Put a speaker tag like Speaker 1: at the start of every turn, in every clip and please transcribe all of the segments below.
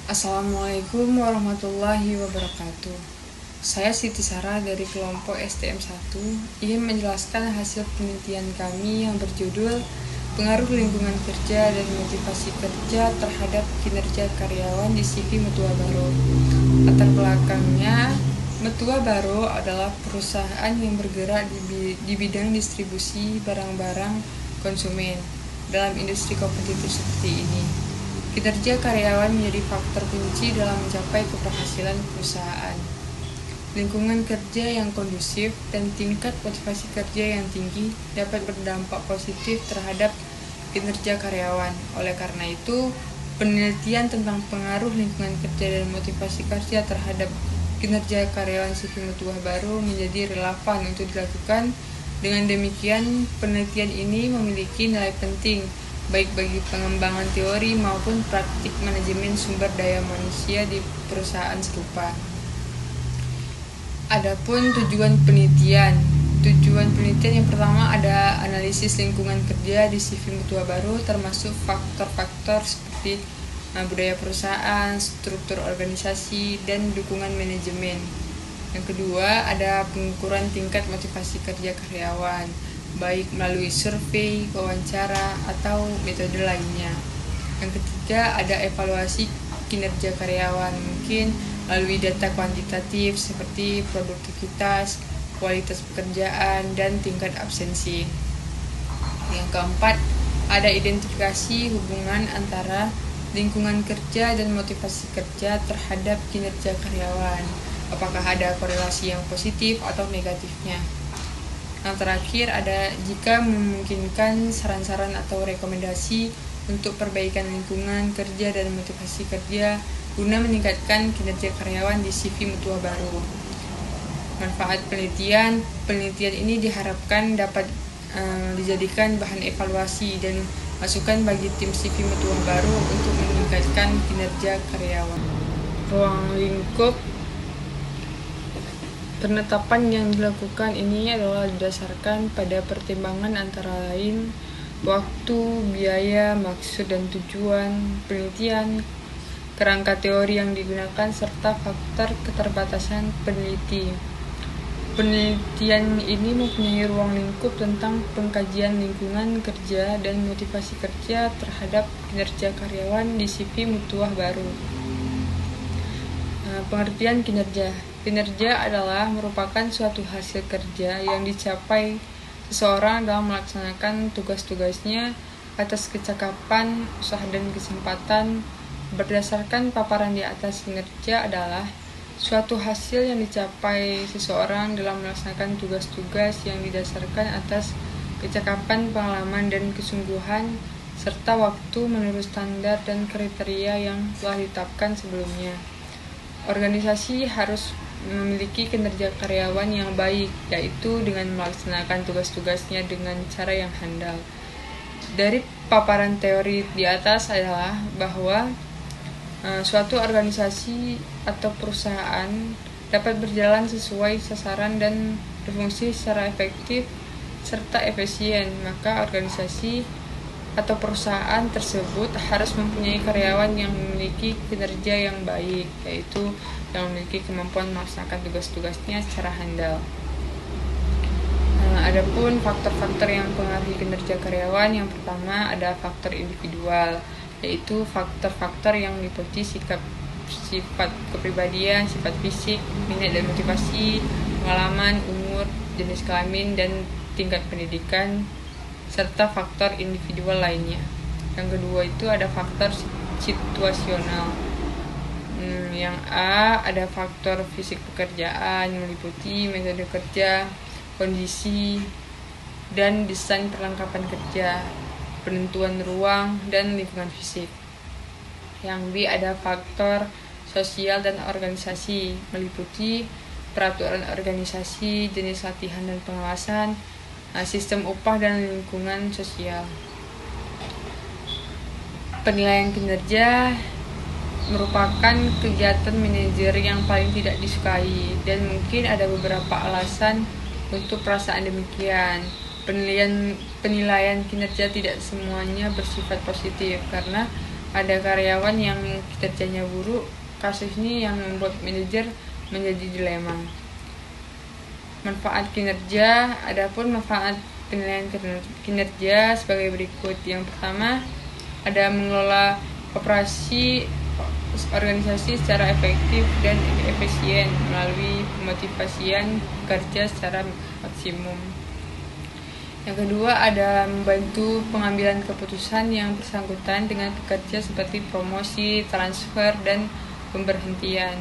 Speaker 1: Assalamualaikum warahmatullahi wabarakatuh. Saya Siti Sarah dari kelompok STM 1 ingin menjelaskan hasil penelitian kami yang berjudul Pengaruh Lingkungan Kerja dan Motivasi Kerja Terhadap Kinerja Karyawan di CV Mutua Baro. Latar belakangnya, Mutua Baro adalah perusahaan yang bergerak di bidang distribusi barang-barang konsumen dalam industri kompetitif seperti ini. Kinerja karyawan menjadi faktor kunci dalam mencapai keberhasilan perusahaan. Lingkungan kerja yang kondusif dan tingkat motivasi kerja yang tinggi dapat berdampak positif terhadap kinerja karyawan. Oleh karena itu, penelitian tentang pengaruh lingkungan kerja dan motivasi kerja terhadap kinerja karyawan CV Mutua Baro menjadi relevan untuk dilakukan. Dengan demikian, penelitian ini memiliki nilai penting baik bagi pengembangan teori maupun praktik manajemen sumber daya manusia di perusahaan serupa. Adapun tujuan penelitian yang pertama ada analisis lingkungan kerja di CV Mutua Baro, termasuk faktor-faktor seperti budaya perusahaan, struktur organisasi, dan dukungan manajemen. Yang kedua ada pengukuran tingkat motivasi kerja karyawan, baik melalui survei, wawancara, atau metode lainnya. Yang ketiga ada evaluasi kinerja karyawan, mungkin melalui data kuantitatif seperti produktivitas, kualitas pekerjaan, dan tingkat absensi. Yang keempat ada identifikasi hubungan antara lingkungan kerja dan motivasi kerja terhadap kinerja karyawan. Apakah ada korelasi yang positif atau negatifnya? Yang terakhir ada jika memungkinkan saran-saran atau rekomendasi untuk perbaikan lingkungan kerja dan motivasi kerja guna meningkatkan kinerja karyawan di CV Mutua Baro. Manfaat penelitian ini diharapkan dapat dijadikan bahan evaluasi dan masukan bagi tim CV Mutua Baro untuk meningkatkan kinerja karyawan. Ruang lingkup penetapan yang dilakukan ini adalah didasarkan pada pertimbangan antara lain waktu, biaya, maksud dan tujuan penelitian, kerangka teori yang digunakan, serta faktor keterbatasan peneliti. Penelitian ini mempunyai ruang lingkup tentang pengkajian lingkungan kerja dan motivasi kerja terhadap kinerja karyawan di CV Mutua Baro. Pengertian kinerja. Kinerja adalah merupakan suatu hasil kerja yang dicapai seseorang dalam melaksanakan tugas-tugasnya atas kecakapan, usaha dan kesempatan. Berdasarkan paparan di atas, kinerja adalah suatu hasil yang dicapai seseorang dalam melaksanakan tugas-tugas yang didasarkan atas kecakapan, pengalaman, dan kesungguhan, serta waktu menurut standar dan kriteria yang telah ditetapkan sebelumnya. Organisasi harus memiliki kinerja karyawan yang baik, yaitu dengan melaksanakan tugas-tugasnya dengan cara yang handal. Dari paparan teori di atas adalah bahwa suatu organisasi atau perusahaan dapat berjalan sesuai sasaran dan berfungsi secara efektif serta efisien, maka organisasi atau perusahaan tersebut harus mempunyai karyawan yang memiliki kinerja yang baik, yaitu yang memiliki kemampuan melaksanakan tugas-tugasnya secara handal. Adapun faktor-faktor yang mempengaruhi kinerja karyawan, yang pertama ada faktor individual, yaitu faktor-faktor yang meliputi sifat kepribadian, sifat fisik, minat dan motivasi, pengalaman, umur, jenis kelamin, dan tingkat pendidikan, serta faktor individual lainnya. Yang kedua itu ada faktor situasional. Yang A ada faktor fisik pekerjaan yang meliputi metode kerja, kondisi, dan desain perlengkapan kerja, penentuan ruang, dan lingkungan fisik. Yang B ada faktor sosial dan organisasi, meliputi peraturan organisasi, jenis latihan dan pengawasan, sistem upah, dan lingkungan sosial. Penilaian kinerja merupakan kegiatan manajer yang paling tidak disukai, dan mungkin ada beberapa alasan untuk perasaan demikian. Penilaian kinerja tidak semuanya bersifat positif, karena ada karyawan yang kinerjanya buruk. Kasus ini yang membuat manajer menjadi dilema. Manfaat kinerja. Adapun manfaat penilaian kinerja sebagai berikut. Yang pertama, ada mengelola operasi organisasi secara efektif dan efisien melalui pemotivasian kerja secara maksimum. Yang kedua, ada membantu pengambilan keputusan yang bersangkutan dengan pekerja seperti promosi, transfer, dan pemberhentian.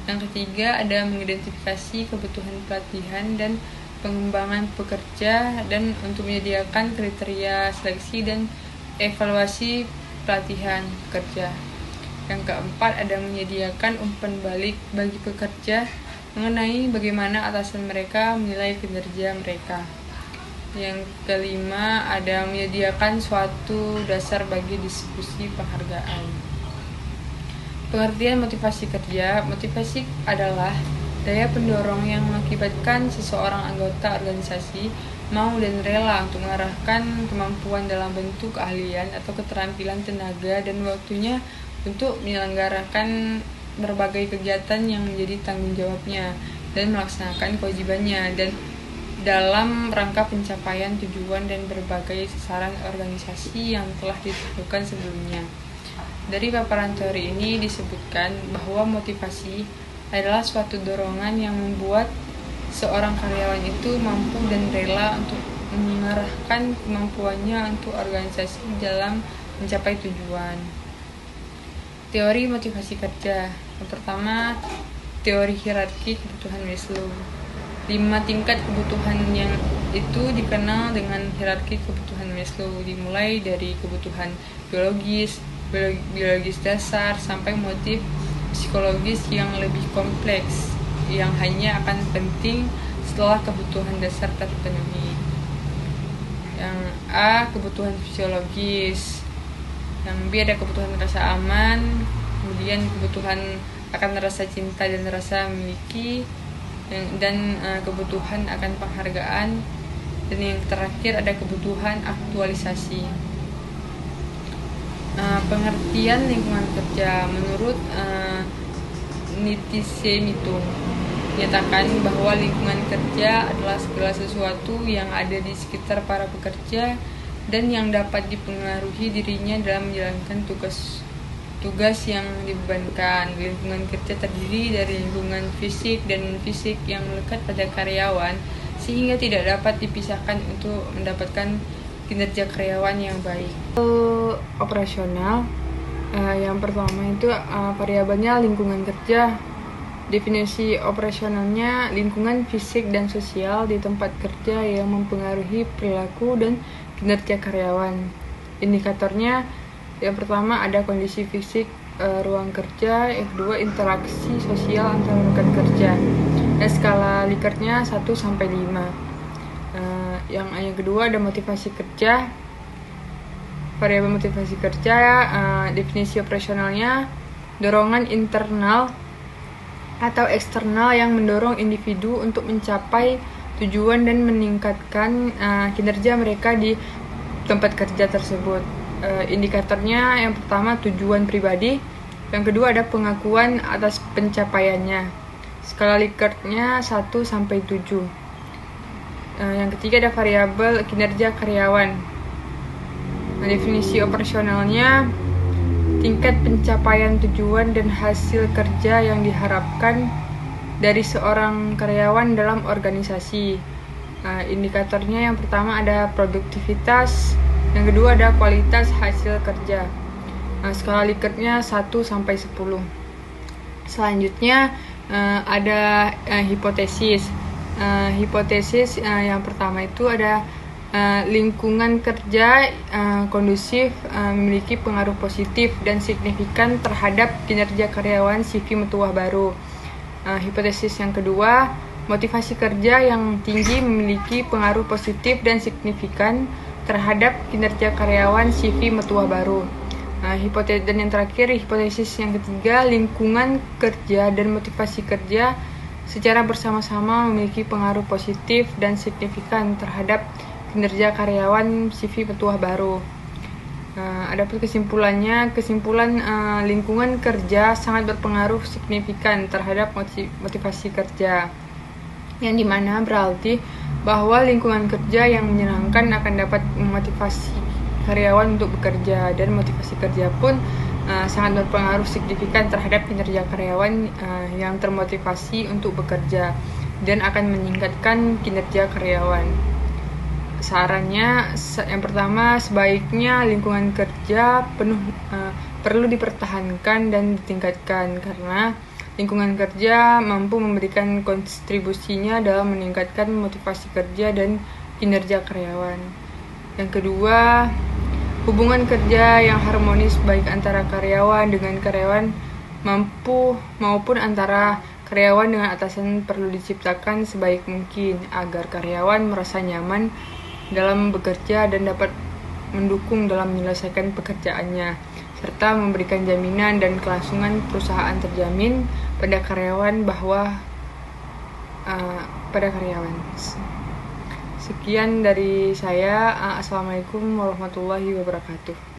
Speaker 1: Yang ketiga, ada mengidentifikasi kebutuhan pelatihan dan pengembangan pekerja dan untuk menyediakan kriteria seleksi dan evaluasi pelatihan pekerja. Yang keempat, ada menyediakan umpan balik bagi pekerja mengenai bagaimana atasan mereka menilai kinerja mereka. Yang kelima, ada menyediakan suatu dasar bagi diskusi penghargaan. Pengertian motivasi kerja. Motivasi adalah daya pendorong yang mengakibatkan seseorang anggota organisasi mau dan rela untuk mengarahkan kemampuan dalam bentuk keahlian atau keterampilan tenaga dan waktunya untuk menyelenggarakan berbagai kegiatan yang menjadi tanggung jawabnya dan melaksanakan kewajibannya dan dalam rangka pencapaian tujuan dan berbagai sasaran organisasi yang telah ditentukan sebelumnya. Dari paparan teori ini disebutkan bahwa motivasi adalah suatu dorongan yang membuat seorang karyawan itu mampu dan rela untuk mengarahkan kemampuannya untuk organisasi dalam mencapai tujuan. Teori motivasi kerja. Yang pertama, teori hierarki kebutuhan Maslow. 5 tingkat kebutuhan yang itu dikenal dengan hierarki kebutuhan Maslow, dimulai dari kebutuhan biologis dasar sampai motif psikologis yang lebih kompleks yang hanya akan penting setelah kebutuhan dasar terpenuhi. Yang A, kebutuhan fisiologis. Yang B, ada kebutuhan rasa aman, kemudian kebutuhan akan rasa cinta dan rasa memiliki, dan kebutuhan akan penghargaan, dan yang terakhir ada kebutuhan aktualisasi. Pengertian lingkungan kerja. Menurut Nitishemitung menyatakan bahwa lingkungan kerja adalah segala sesuatu yang ada di sekitar para pekerja dan yang dapat dipengaruhi dirinya dalam menjalankan tugas yang dibebankan. Lingkungan kerja terdiri dari lingkungan fisik dan non-fisik yang melekat pada karyawan sehingga tidak dapat dipisahkan untuk mendapatkan kinerja karyawan yang baik. Operasional. Yang pertama itu variabelnya lingkungan kerja. Definisi operasionalnya lingkungan fisik dan sosial di tempat kerja yang mempengaruhi perilaku dan kinerja karyawan. Indikatornya yang pertama ada kondisi fisik ruang kerja, yang kedua interaksi sosial antar rekan kerja. Skala Likert-nya 1 sampai 5. Yang kedua ada motivasi kerja. Variabel motivasi kerja, definisi operasionalnya dorongan internal atau eksternal yang mendorong individu untuk mencapai tujuan dan meningkatkan kinerja mereka di tempat kerja tersebut. Indikatornya yang pertama tujuan pribadi, yang kedua ada pengakuan atas pencapaiannya. Skala Likert-nya 1 sampai 7. Yang ketiga ada variabel kinerja karyawan. Definisi operasionalnya tingkat pencapaian tujuan dan hasil kerja yang diharapkan dari seorang karyawan dalam organisasi. Indikatornya yang pertama ada produktivitas, yang kedua ada kualitas hasil kerja. Skala Likert-nya 1 sampai 10. Selanjutnya ada hipotesis. Hipotesis yang pertama itu ada lingkungan kerja kondusif memiliki pengaruh positif dan signifikan terhadap kinerja karyawan CV Metuah Baru. Hipotesis yang kedua, motivasi kerja yang tinggi memiliki pengaruh positif dan signifikan terhadap kinerja karyawan CV Metuah Baru. Dan yang terakhir, hipotesis yang ketiga, lingkungan kerja dan motivasi kerja secara bersama-sama memiliki pengaruh positif dan signifikan terhadap kinerja karyawan CV Metuah Baru. Adapun kesimpulan lingkungan kerja sangat berpengaruh signifikan terhadap motivasi kerja, yang dimana berarti bahwa lingkungan kerja yang menyenangkan akan dapat memotivasi karyawan untuk bekerja, dan motivasi kerja pun sangat berpengaruh signifikan terhadap kinerja karyawan yang termotivasi untuk bekerja dan akan meningkatkan kinerja karyawan. Sarannya, yang pertama, sebaiknya lingkungan kerja perlu dipertahankan dan ditingkatkan, karena lingkungan kerja mampu memberikan kontribusinya dalam meningkatkan motivasi kerja dan kinerja karyawan. Yang kedua, hubungan kerja yang harmonis baik antara karyawan dengan karyawan maupun antara karyawan dengan atasan perlu diciptakan sebaik mungkin agar karyawan merasa nyaman dalam bekerja dan dapat mendukung dalam menyelesaikan pekerjaannya, serta memberikan jaminan dan kelangsungan perusahaan terjamin pada karyawan Sekian dari saya. Assalamualaikum warahmatullahi wabarakatuh.